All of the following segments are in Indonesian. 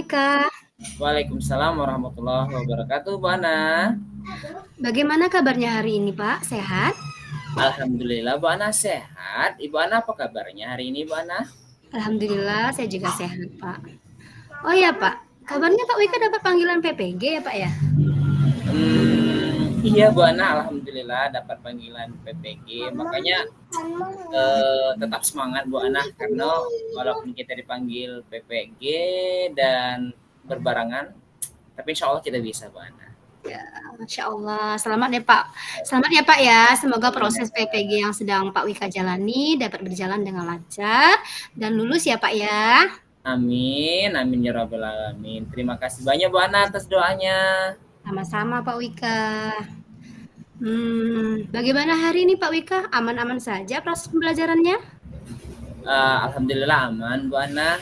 Wika. Waalaikumsalam warahmatullahi wabarakatuh, Bu Ana. Bagaimana kabarnya hari ini, Pak? Sehat? Alhamdulillah, Bu Ana sehat. Ibu Ana apa kabarnya hari ini, Bu Ana? Alhamdulillah, saya juga sehat, Pak. Oh ya, Pak. Kabarnya Pak Wika dapat panggilan PPG ya, Pak ya? Iya, Bu Ana, alhamdulillah dapat panggilan PPG. Makanya tetap semangat, Bu Ana, karena walaupun kita dipanggil PPG dan berbarangan, tapi insya Allah kita bisa, Bu Ana. Ya, Masya Allah. Selamat ya, Pak. Selamat ya, Pak ya. Semoga Iya. proses PPG yang sedang Pak Wika jalani dapat berjalan dengan lancar dan lulus ya, Pak ya. Amin, amin ya rabbal alamin. Terima kasih banyak Bu Ana atas doanya. Sama-sama, Pak Wika. Bagaimana hari ini, Pak Wika? Aman-aman saja proses pembelajarannya? Alhamdulillah aman Bu Ana.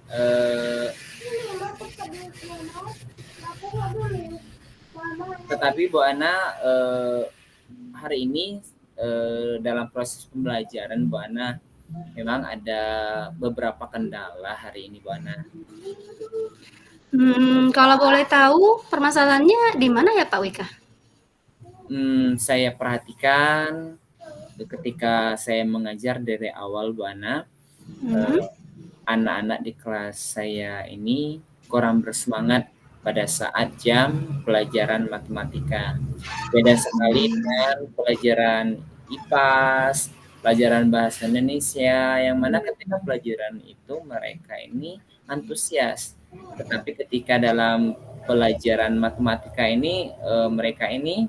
Eh, tetapi Bu Ana hari ini dalam proses pembelajaran Bu Ana memang ada beberapa kendala hari ini Bu Ana. Kalau boleh tahu permasalahannya di mana ya Pak Wika? Saya perhatikan ketika saya mengajar dari awal Bu Ana, Hmm, anak-anak di kelas saya ini kurang bersemangat pada saat jam pelajaran matematika. Beda sekali dengan pelajaran IPAS, pelajaran bahasa Indonesia, yang mana ketika pelajaran itu mereka ini antusias. Tetapi ketika dalam pelajaran matematika ini mereka ini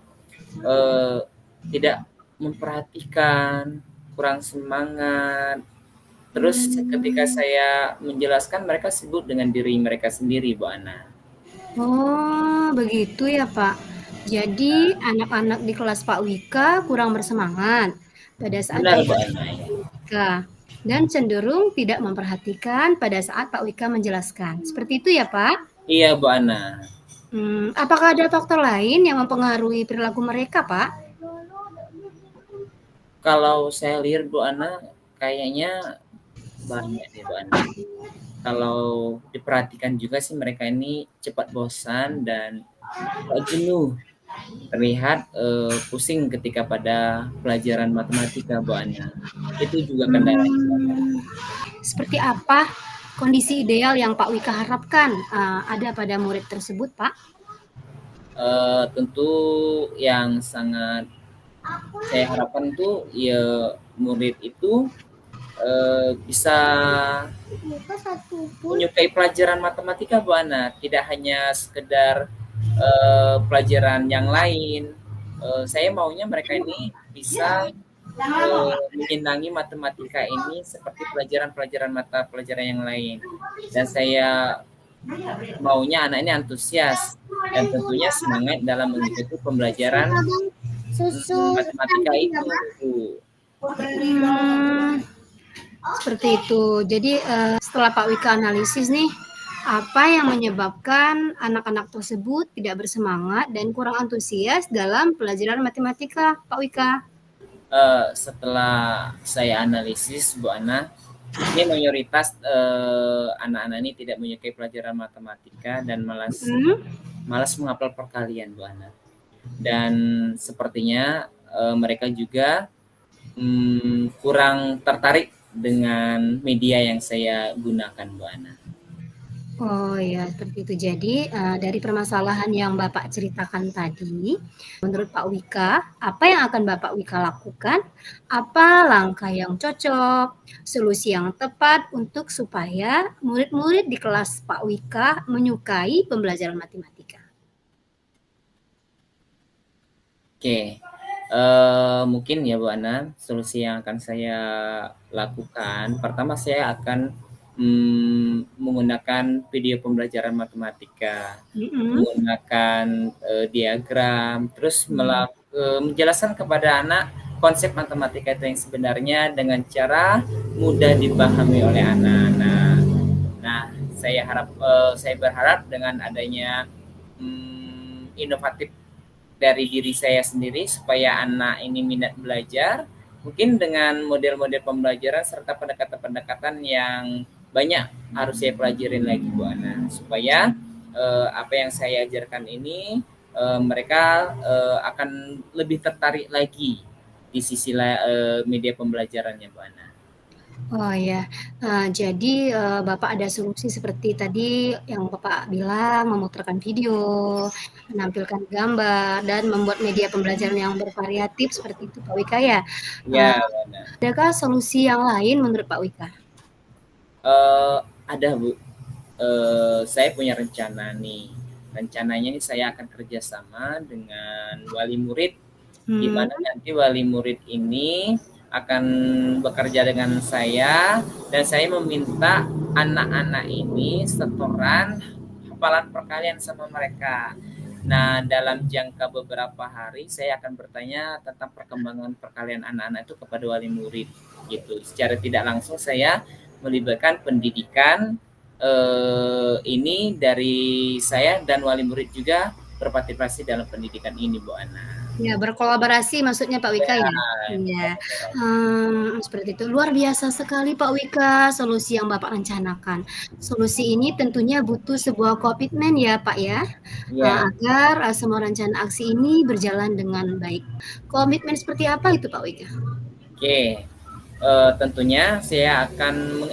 eh, tidak memperhatikan, kurang semangat. Terus ketika saya menjelaskan mereka sibuk dengan diri mereka sendiri, Bu Ana. Oh, begitu ya Pak. Jadi anak-anak di kelas Pak Wika kurang bersemangat pada saat Benar, jam Bu Ana. Ya. Wika dan cenderung tidak memperhatikan pada saat Pak Wika menjelaskan. Seperti itu ya Pak? Iya, Bu Ana. Apakah ada faktor lain yang mempengaruhi perilaku mereka Pak? Kalau saya lihat Bu Ana, kayaknya banyak deh Bu Ana. Kalau diperhatikan juga sih mereka ini cepat bosan dan jenuh. Terlihat pusing ketika pada pelajaran matematika Bu Ana. Itu juga kendalanya Bu Ana. Hmm, Seperti apa kondisi ideal yang Pak Wika harapkan ada pada murid tersebut, Pak? Tentu yang sangat saya harapkan tuh ya murid itu bisa menyukai pelajaran matematika Bu Ana, tidak hanya sekedar pelajaran yang lain. Saya maunya mereka ini bisa menyenangi matematika ini seperti pelajaran-pelajaran mata pelajaran yang lain. Dan saya maunya anak ini antusias dan tentunya semangat dalam mengikuti pembelajaran matematika itu. Hmm, Seperti itu. Jadi setelah Pak Wika analisis nih, apa yang menyebabkan anak-anak tersebut tidak bersemangat dan kurang antusias dalam pelajaran matematika, Pak Wika? Setelah saya analisis Bu Ana, ini mayoritas anak-anak ini tidak menyukai pelajaran matematika dan malas Hmm? malas menghafal perkalian Bu Ana. Dan sepertinya mereka juga kurang tertarik dengan media yang saya gunakan Bu Ana. Oh ya, seperti itu. Jadi, dari permasalahan yang Bapak ceritakan tadi, menurut Pak Wika, apa yang akan Bapak Wika lakukan? Apa langkah yang cocok, solusi yang tepat untuk supaya murid-murid di kelas Pak Wika menyukai pembelajaran matematika? Oke, mungkin ya Bu Ana, solusi yang akan saya lakukan, pertama saya akan menggunakan video pembelajaran matematika, Mhm. menggunakan diagram, terus Mmm. menjelaskan kepada anak konsep matematika itu yang sebenarnya dengan cara mudah dipahami oleh anak-anak. Nah, saya berharap dengan adanya inovatif dari diri saya sendiri supaya anak ini minat belajar, mungkin dengan model-model pembelajaran serta pendekatan-pendekatan yang banyak harus saya pelajarin lagi Bu Ana supaya apa yang saya ajarkan ini mereka akan lebih tertarik lagi di sisi media pembelajarannya Bu Ana. Oh ya, jadi, Bapak ada solusi seperti tadi yang Bapak bilang, memutarkan video, menampilkan gambar, dan membuat media pembelajaran yang bervariatif seperti itu Pak Wika ya. Ya Bu Ana. Adakah solusi yang lain menurut Pak Wika? Ada Bu, saya punya rencana nih. Rencananya nih saya akan kerjasama dengan wali murid, di Hmm, mana nanti wali murid ini akan bekerja dengan saya dan saya meminta anak-anak ini setoran hafalan perkalian sama mereka. Nah, dalam jangka beberapa hari saya akan bertanya tentang perkembangan perkalian anak-anak itu kepada wali murid gitu. Secara tidak langsung saya melibatkan pendidikan ini dari saya dan wali murid juga berpartisipasi dalam pendidikan ini Bu Ana. ya berkolaborasi maksudnya Pak Wika ya? Ya, Iya, seperti itu. Luar biasa sekali Pak Wika solusi yang Bapak rencanakan. Solusi ini tentunya butuh sebuah komitmen ya Pak ya, ya, agar, semua rencana aksi ini berjalan dengan baik. Komitmen seperti apa itu Pak Wika? oke. Tentunya saya akan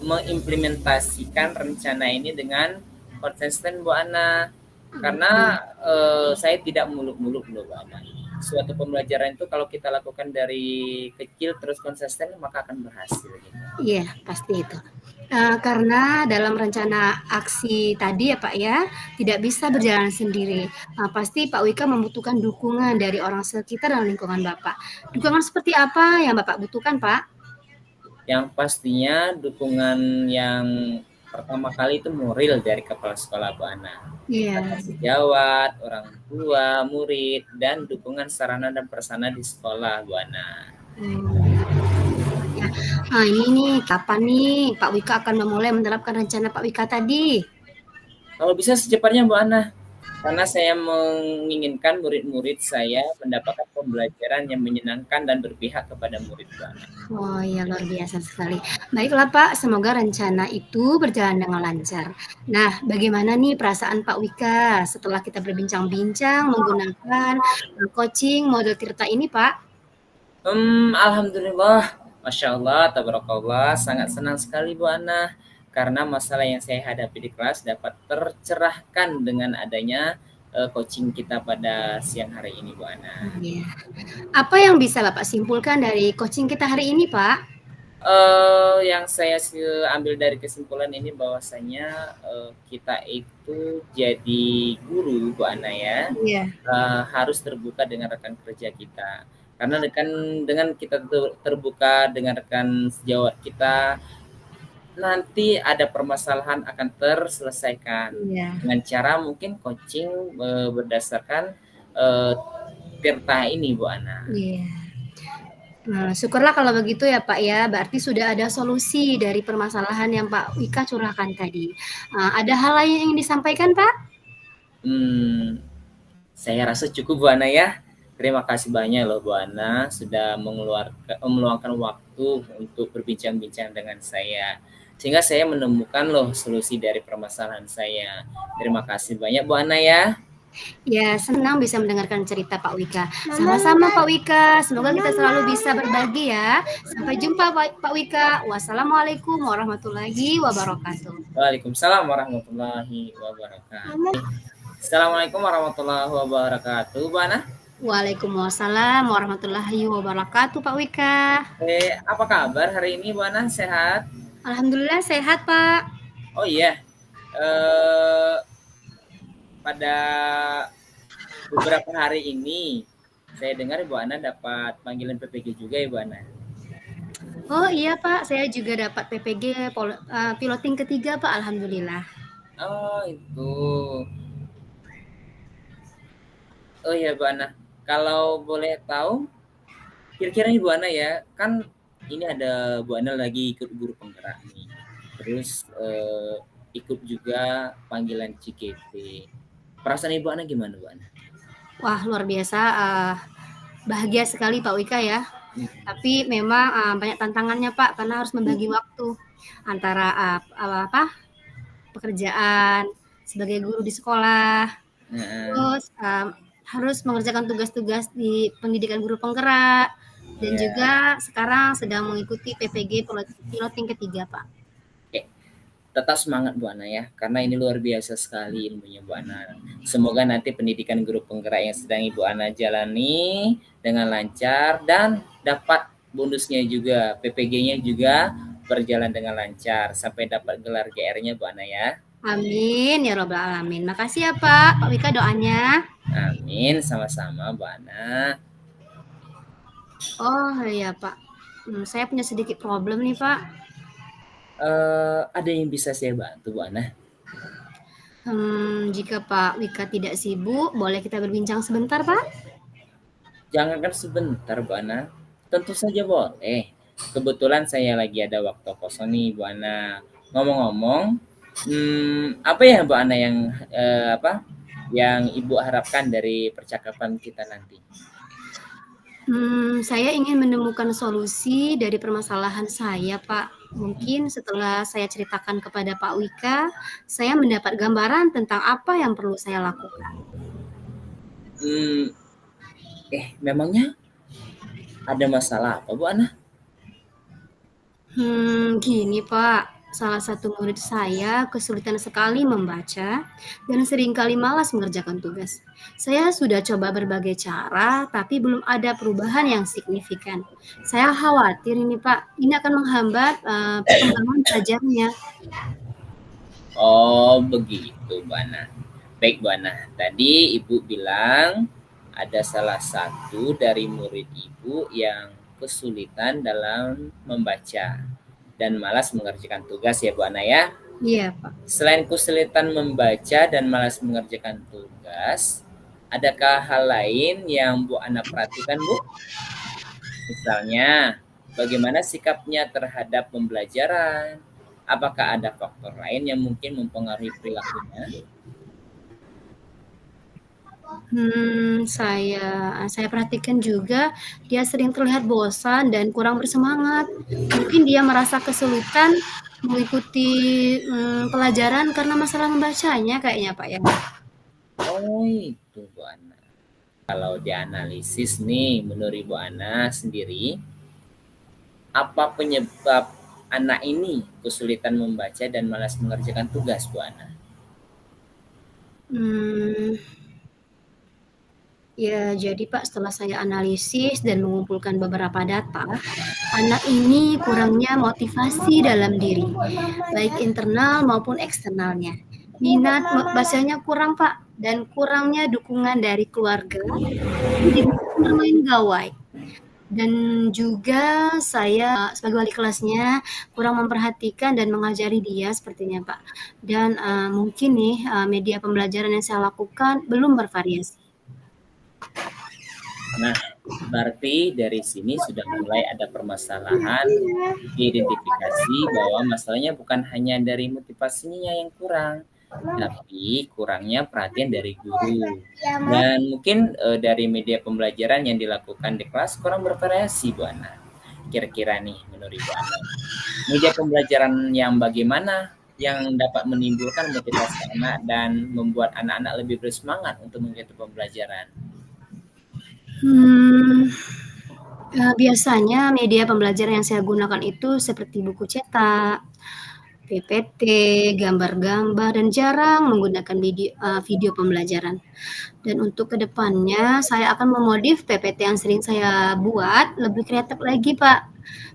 mengimplementasikan rencana ini dengan konsisten Bu Ana. Karena saya tidak muluk-muluk loh Bu Ana. Suatu pembelajaran itu kalau kita lakukan dari kecil terus konsisten maka akan berhasil gitu. Iya, pasti itu. Karena dalam rencana aksi tadi ya Pak ya, tidak bisa berjalan sendiri. Pasti Pak Wika membutuhkan dukungan dari orang sekitar dan lingkungan Bapak. Dukungan seperti apa yang Bapak butuhkan, Pak? Yang pastinya dukungan yang pertama kali itu moral dari kepala sekolah Bu Ana. Kata Iya. sejawat, orang tua, murid, dan dukungan sarana dan prasarana di sekolah Bu Ana. Ya. Ini nih, kapan nih Pak Wika akan memulai menerapkan rencana Pak Wika tadi? Kalau bisa secepatnya Bu Ana, karena saya menginginkan murid-murid saya mendapatkan pembelajaran yang menyenangkan dan berpihak kepada murid Bu Ana. Oh ya, luar biasa sekali. Baiklah Pak, semoga rencana itu berjalan dengan lancar. Nah, bagaimana nih perasaan Pak Wika setelah kita berbincang-bincang menggunakan coaching model Tirta ini, Pak? Alhamdulillah, masya Allah, tabarakallah, sangat senang sekali Bu Ana karena masalah yang saya hadapi di kelas dapat tercerahkan dengan adanya coaching kita pada siang hari ini Bu Ana. Iya. Apa yang bisa Bapak simpulkan dari coaching kita hari ini, Pak? Yang saya ambil dari kesimpulan ini bahwasanya kita itu jadi guru Bu Ana ya Iya. harus terbuka dengan rekan kerja kita. Karena dengan kita terbuka dengan rekan sejawat kita, nanti ada permasalahan akan terselesaikan Iya. dengan cara mungkin coaching berdasarkan eh, Tirta ini Bu Ana. Iya. Nah, syukurlah kalau begitu ya Pak ya, berarti sudah ada solusi dari permasalahan yang Pak Wika curahkan tadi. Ada hal lain yang ingin disampaikan Pak? Hmm, saya rasa cukup Bu Ana ya. Terima kasih banyak loh Bu Ana sudah meluangkan waktu untuk berbincang-bincang dengan saya. Sehingga saya menemukan loh solusi dari permasalahan saya. Terima kasih banyak Bu Ana ya. Ya, senang bisa mendengarkan cerita Pak Wika. Sama-sama Pak Wika, semoga kita selalu bisa berbagi ya. Sampai jumpa Pak Wika. Wassalamualaikum warahmatullahi wabarakatuh. Waalaikumsalam warahmatullahi wabarakatuh. Assalamualaikum warahmatullahi wabarakatuh Bu Ana. Waalaikumsalam warahmatullahi wabarakatuh Pak Wika. Apa kabar hari ini Bu Ana? Sehat? Alhamdulillah sehat Pak. Oh iya, eh, pada beberapa hari ini saya dengar Ibu Ana dapat panggilan PPG juga ya Bu Ana. Oh iya Pak, saya juga dapat PPG piloting ketiga Pak, alhamdulillah. Oh itu. Oh iya Bu Ana, kalau boleh tahu, kira-kira Ibu Ana ya, kan ini ada Bu Ana lagi ikut guru penggerak nih. Terus ikut juga panggilan CKP. Perasaan Ibu Ana gimana Bu Ana? Wah luar biasa, bahagia sekali Pak Wika ya. Tapi memang banyak tantangannya Pak, karena harus membagi waktu. antara pekerjaan sebagai guru di sekolah, Heeh. terus harus mengerjakan tugas-tugas di pendidikan guru penggerak, dan Iya. juga sekarang sedang mengikuti PPG piloting ketiga, Pak. Oke, tetap semangat Bu Ana ya, karena ini luar biasa sekali ilmunya Bu Ana. Semoga nanti pendidikan guru penggerak yang sedang Ibu Ana jalani dengan lancar dan dapat bonusnya juga, PPG-nya juga berjalan dengan lancar sampai dapat gelar GR-nya Bu Ana ya. Amin ya robbal alamin. Makasih ya Pak Wika doanya. Amin, sama-sama Bu Ana. Oh iya Pak, saya punya sedikit problem nih Pak. Ada yang bisa saya bantu Bu Ana? Jika Pak Wika tidak sibuk, boleh kita berbincang sebentar Pak? Jangankan sebentar Bu Ana, tentu saja boleh. Kebetulan saya lagi ada waktu kosong nih Bu Ana. Ngomong-ngomong, apa ya Bu Ana yang yang Ibu harapkan dari percakapan kita nanti? Saya ingin menemukan solusi dari permasalahan saya Pak. Mungkin setelah saya ceritakan kepada Pak Wika, saya mendapat gambaran tentang apa yang perlu saya lakukan. Hmm, memangnya ada masalah apa Bu Ana? Gini Pak, salah satu murid saya kesulitan sekali membaca dan seringkali malas mengerjakan tugas. Saya sudah coba berbagai cara, tapi belum ada perubahan yang signifikan. Saya khawatir ini Pak, ini akan menghambat perkembangan belajarnya. Oh begitu Bu Ana. Baik Bu Ana, tadi Ibu bilang ada salah satu dari murid Ibu yang kesulitan dalam membaca dan malas mengerjakan tugas ya Bu Ana ya. Iya Pak. Selain kesulitan membaca dan malas mengerjakan tugas, adakah hal lain yang Bu Ana perhatikan Bu? Misalnya, bagaimana sikapnya terhadap pembelajaran? Apakah ada faktor lain yang mungkin mempengaruhi perilakunya? Saya perhatikan juga dia sering terlihat bosan dan kurang bersemangat. Mungkin dia merasa kesulitan mengikuti pelajaran karena masalah membacanya kayaknya Pak ya. Oh itu Bu Ana. Kalau dianalisis nih menurut Ibu Ana sendiri, apa penyebab anak ini kesulitan membaca dan malas mengerjakan tugas Bu Ana? Hmm, Ya, jadi Pak, setelah saya analisis dan mengumpulkan beberapa data, anak ini kurangnya motivasi dalam diri, baik internal maupun eksternalnya. Minat bacanya kurang Pak, dan kurangnya dukungan dari keluarga, jadi bermain gawai. Dan juga saya sebagai wali kelasnya kurang memperhatikan dan mengajari dia sepertinya Pak. Dan mungkin nih media pembelajaran yang saya lakukan belum bervariasi. Nah, berarti dari sini sudah mulai ada permasalahan diidentifikasi bahwa masalahnya bukan hanya dari motivasinya yang kurang, tapi kurangnya perhatian dari guru. Dan mungkin dari media pembelajaran yang dilakukan di kelas kurang bervariasi, Bu Ana. Kira-kira nih menurut Bu Ana, media pembelajaran yang bagaimana yang dapat menimbulkan motivasi anak dan membuat anak-anak lebih bersemangat untuk mengikuti pembelajaran? Biasanya media pembelajaran yang saya gunakan itu seperti buku cetak, PPT, gambar-gambar, dan jarang menggunakan video pembelajaran. Dan untuk kedepannya, saya akan memodif PPT yang sering saya buat lebih kreatif lagi, Pak.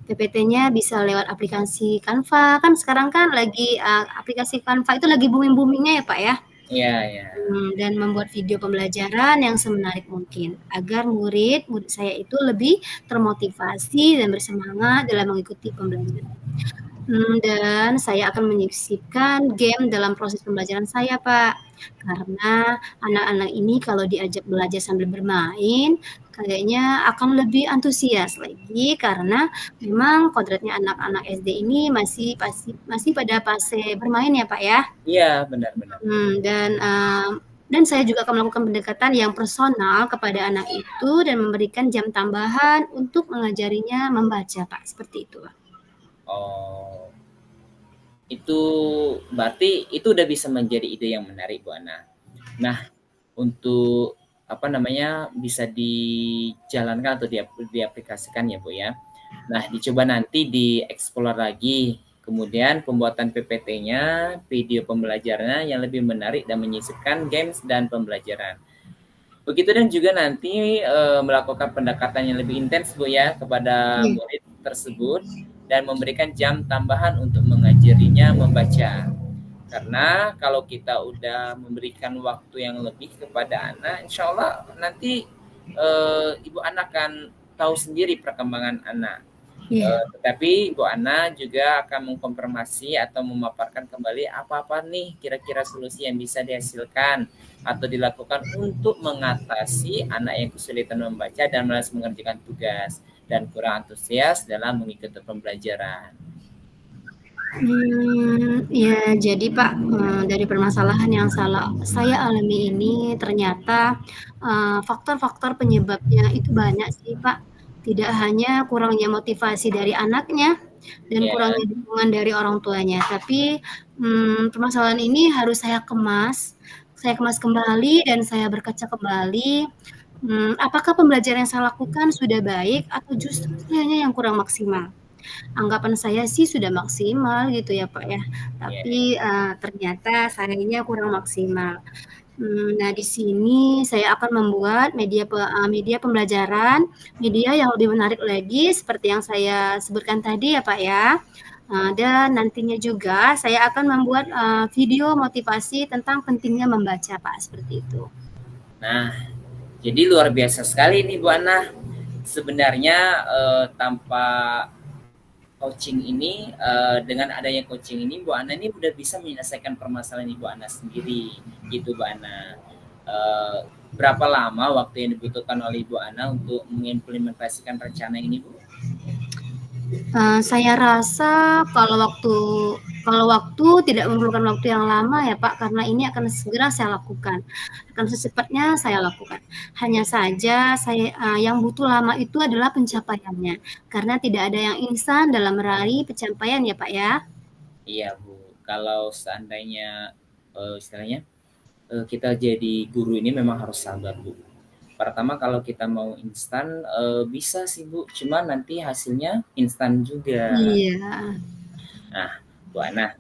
PPT-nya bisa lewat aplikasi Canva, kan sekarang kan lagi aplikasi Canva itu lagi booming-boomingnya ya, Pak ya. Iya, ya. Dan membuat video pembelajaran yang semenarik mungkin agar murid saya itu lebih termotivasi dan bersemangat dalam mengikuti pembelajaran. Dan saya akan menyisipkan game dalam proses pembelajaran saya, Pak. Karena anak-anak ini kalau diajak belajar sambil bermain, kayaknya akan lebih antusias lagi karena memang kodratnya anak-anak SD ini masih pada fase bermain ya, Pak ya. Iya, benar-benar. Dan saya juga akan melakukan pendekatan yang personal kepada anak itu dan memberikan jam tambahan untuk mengajarinya membaca, Pak. Seperti itu, Pak. Oh. Itu berarti itu udah bisa menjadi ide yang menarik, Bu Ana. Nah, untuk apa namanya, bisa dijalankan atau diaplikasikan ya, Bu, ya. Nah, dicoba nanti dieksplor lagi. Kemudian pembuatan PPT-nya, video pembelajarannya yang lebih menarik dan menyisipkan games dan pembelajaran. Begitu dan juga nanti melakukan pendekatan yang lebih intens, Bu, ya, kepada Iya, murid tersebut dan memberikan jam tambahan untuk mengajarinya membaca. Karena kalau kita udah memberikan waktu yang lebih kepada anak, insya Allah nanti ibu anak akan tahu sendiri perkembangan anak. iya, Tetapi Bu Ana juga akan mengkonfirmasi atau memaparkan kembali apa-apa nih kira-kira solusi yang bisa dihasilkan atau dilakukan untuk mengatasi anak yang kesulitan membaca dan malas mengerjakan tugas dan kurang antusias dalam mengikuti pembelajaran. ya jadi Pak, dari permasalahan yang saya alami ini ternyata, faktor-faktor penyebabnya itu banyak sih Pak. Tidak hanya kurangnya motivasi dari anaknya dan Ya, kurangnya dukungan dari orang tuanya, tapi, permasalahan ini harus saya kemas kembali dan saya berkaca kembali, apakah pembelajaran yang saya lakukan sudah baik atau justru sayanya yang kurang maksimal. Anggapan saya sih sudah maksimal gitu ya, Pak, ya. ya, Tapi, ternyata sayanya kurang maksimal. Nah di sini saya akan membuat media pembelajaran, media yang lebih menarik lagi seperti yang saya sebutkan tadi ya, Pak, ya. Dan nantinya juga saya akan membuat, video motivasi tentang pentingnya membaca, Pak, seperti itu. nah, jadi luar biasa sekali nih Bu Ana. Sebenarnya tanpa coaching ini, dengan adanya coaching ini Bu Ana ini udah bisa menyelesaikan permasalahan Ibu Ana sendiri gitu Bu Ana. Eh, Berapa lama waktu yang dibutuhkan oleh Ibu Ana untuk mengimplementasikan rencana ini Bu? Saya rasa kalau waktu tidak memerlukan waktu yang lama ya Pak, karena ini akan segera saya lakukan, akan secepatnya saya lakukan. Hanya saja yang butuh lama itu adalah pencapaiannya, karena tidak ada yang instan dalam meraih pencapaian ya Pak ya. Iya Bu, kalau seandainya istilahnya kita jadi guru ini memang harus sabar Bu. Pertama kalau kita mau instan bisa sih Bu, cuma nanti hasilnya instan juga. Iya. Nah, Bu Ana,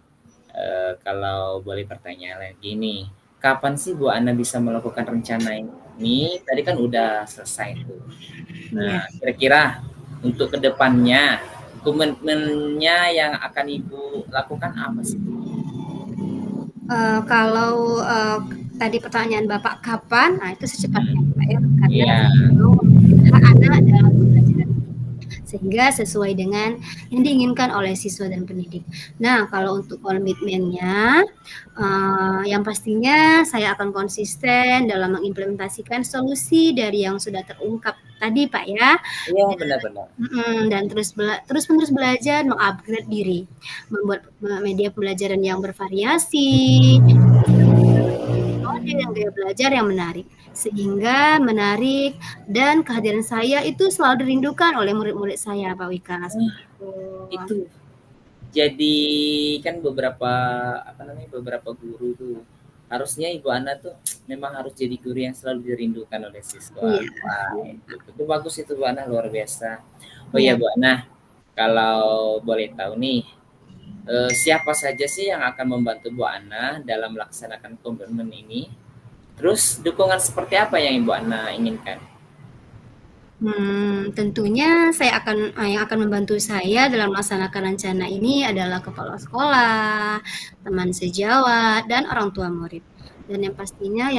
kalau boleh pertanyaan lagi nih, kapan sih Bu Ana bisa melakukan rencana ini? Tadi kan udah selesai tuh. Iya. Nah, kira-kira untuk kedepannya, komitmennya yang akan Ibu lakukan apa sih? Kalau, tadi pertanyaan Bapak kapan, nah itu secepatnya Hmm, Pak ya, karena iya, saya mau membimbing anak dalam pembelajaran sehingga sesuai dengan yang diinginkan oleh siswa dan pendidik. Nah, kalau untuk komitmennya, yang pastinya saya akan konsisten dalam mengimplementasikan solusi dari yang sudah terungkap tadi, Pak, ya. iya Dan benar-benar. dan terus-menerus belajar, mengupgrade diri, membuat media pembelajaran yang bervariasi, metode dan gaya belajar yang menarik, sehingga menarik dan kehadiran saya itu selalu dirindukan oleh murid-murid saya, Pak Wika, Nah, seperti itu. itu jadi kan beberapa apa namanya beberapa guru tuh harusnya Ibu Ana tuh memang harus jadi guru yang selalu dirindukan oleh siswa. Iya, Wah, itu bagus itu Bu Ana luar biasa. Oh iya iya. Bu Ana, kalau boleh tahu nih, siapa saja sih yang akan membantu Bu Ana dalam melaksanakan komitmen ini? Terus dukungan seperti apa yang Ibu Ana inginkan? Tentunya yang akan membantu saya dalam melaksanakan rencana ini adalah kepala sekolah, teman sejawat, dan orang tua murid. Dan yang pastinya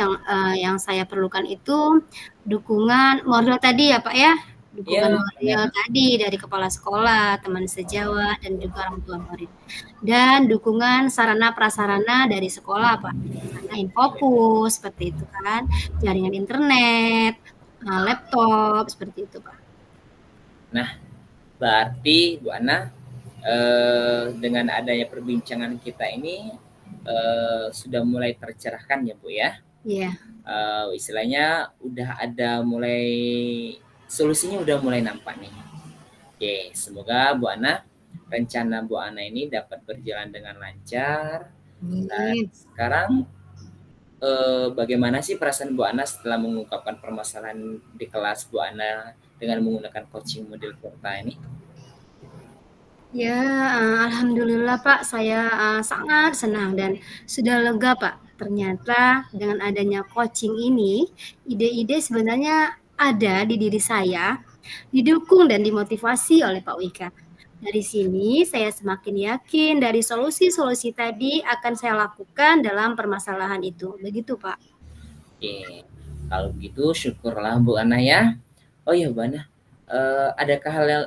yang saya perlukan itu dukungan moral tadi ya Pak ya, Iya, dukungan benar. moral tadi dari kepala sekolah, teman sejawat, dan juga orang tua murid. Dan dukungan sarana prasarana dari sekolah Pak, misalnya Infopus seperti itu kan, jaringan internet, laptop, seperti itu, Pak. Nah, berarti Bu Ana dengan adanya perbincangan kita ini sudah mulai tercerahkan ya Bu ya. Iya, Istilahnya udah ada mulai solusinya udah mulai nampak nih. Oke, semoga Bu Ana rencana Bu Ana ini dapat berjalan dengan lancar. Dan Amin. sekarang bagaimana sih perasaan Bu Ana setelah mengungkapkan permasalahan di kelas Bu Ana dengan menggunakan coaching model Kurta ini? Ya, alhamdulillah Pak, saya, sangat senang dan sudah lega Pak. Ternyata dengan adanya coaching ini, ide-ide sebenarnya ada di diri saya, didukung dan dimotivasi oleh Pak Wika. Dari sini saya semakin yakin dari solusi-solusi tadi akan saya lakukan dalam permasalahan itu. Begitu Pak. Oke, kalau begitu syukurlah Bu Ana ya. Oh iya Bu Ana, adakah hal yang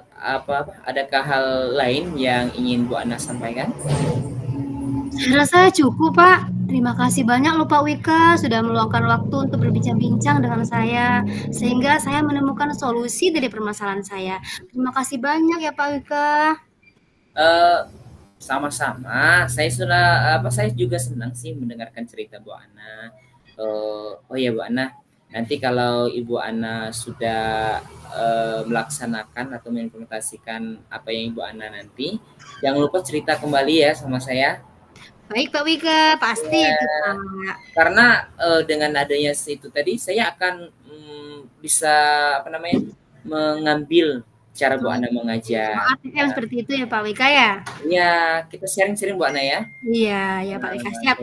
adakah hal lain yang ingin Bu Ana sampaikan? Saya rasa cukup, Pak. Terima kasih banyak loh Pak Wika sudah meluangkan waktu untuk berbincang-bincang dengan saya, sehingga saya menemukan solusi dari permasalahan saya. Terima kasih banyak ya Pak Wika. Eh, Sama-sama. Saya juga senang sih mendengarkan cerita Bu Ana. Oh ya Bu Ana, nanti kalau Ibu Ana sudah melaksanakan atau mengimplementasikan apa yang Ibu Ana nanti, jangan lupa cerita kembali ya sama saya. Baik Pak Wika, pasti Ya, itu Pak. karena dengan adanya itu tadi, saya akan bisa apa namanya mengambil cara Bu Ana Sama mengajar. ATM seperti itu ya Pak Wika ya? Ya, kita sharing-sharing Bu Ana ya. Iya, ya Pak Wika, siap.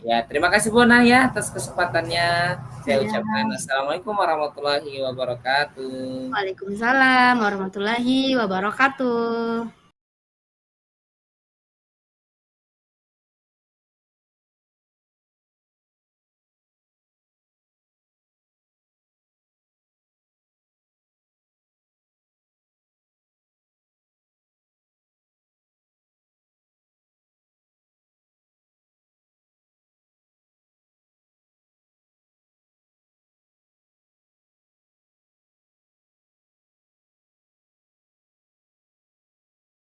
Ya, terima kasih Bu Nah ya atas kesempatannya. Saya Ya, ucapkan assalamualaikum warahmatullahi wabarakatuh. Waalaikumsalam warahmatullahi wabarakatuh.